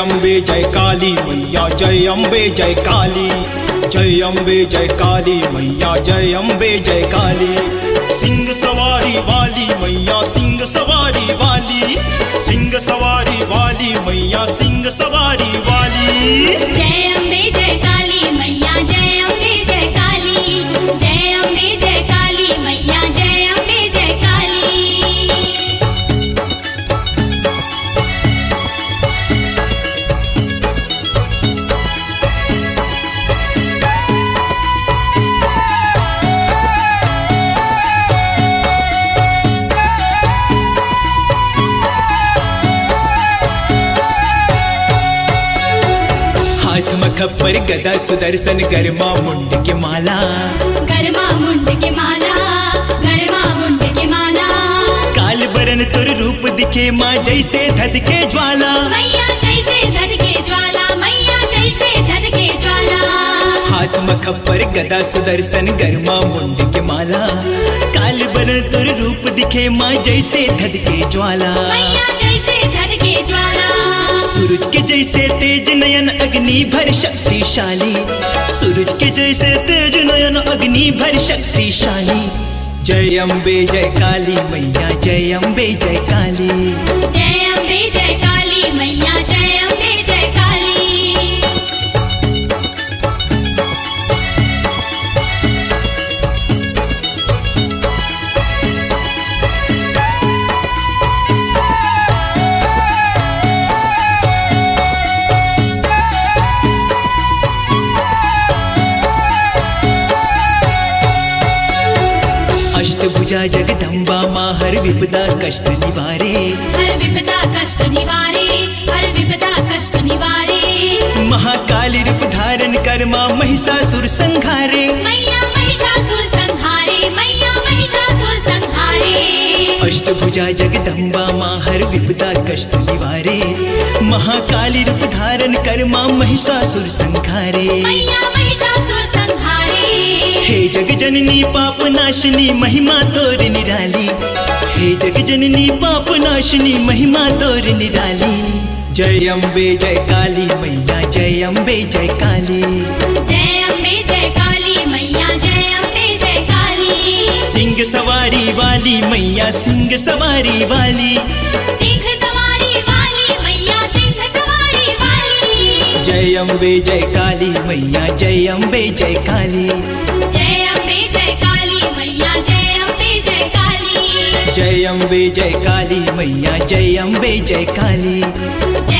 अम्बे जय काली मैया जय अम्बे जय काली। जय अम्बे जय काली मैया जय अम्बे जय काली। सिंह सवारी वाली मैया सिंह सवारी वाली। सिंह सवारी वाली मैया सिंह सवारी वाली। जय अम्बे जय काली मैया जय अम्बे जय काली। जय अम्बे जय काली मैया जय अम्बे जय काली। हाथ में खप्पर गदा सुदर्शन गरमा मुंड के माला। गरमा मुंड के माला गरमा मुंड के माला। काल बरन तुर रूप दिखे माँ जैसे धध के ज्वाला। मैया जैसे धध के ज्वाला मैया जैसे धध के ज्वाला। हाथ में खप्पर गदा सुदर्शन गरमा मुंड के माला। काल बरन तुर रूप दिखे माँ जैसे धध के ज्वाला। मैया जैसे धध के ज्वाला। सूरज के जैसे तेज नयन अग्नि भर शक्तिशाली। सूरज के जैसे तेज नयन अग्नि भर शक्तिशाली। जय अम्बे जय काली मैया जय अम्बे जय काली। जय अम्बे जय काली मैया जय अम्बे जय काली। अष्टभुजा जगदम्बा माँ हर विपदा कष्ट निवारे। हर विपदा कष्ट निवारे हर विपदा कष्ट निवारे। महाकाली रूप धारण कर माँ महिषासुर संहारे। मैया महिषासुर संहारे मैया महिषासुर संहारे। अष्टभुजा जगदम्बा माँ हर विपदा कष्ट निवारे। महाकाली रूप धारण कर माँ महिषासुर संहारे। मैया महिषासुर संहारे। हे जग जननी पाप नाशिनी महिमा तोर निराली। हे जग जननी पाप नाशिनी महिमा तोर निराली। जय अम्बे जय काली मैया जय अम्बे जय काली। जय अम्बे जय काली मैया जय अम्बे जय काली। सिंह सवारी वाली मैया सिंह सवारी वाली। सिंह सवारी वाली मैया सिंह सवारी वाली। जय अम्बे जय काली मैया जय अम्बे जय काली। जय अम्बे जय काली मैया जय अम्बे जय काली। जय अम्बे जय काली मैया जय अम्बे जय काली। जय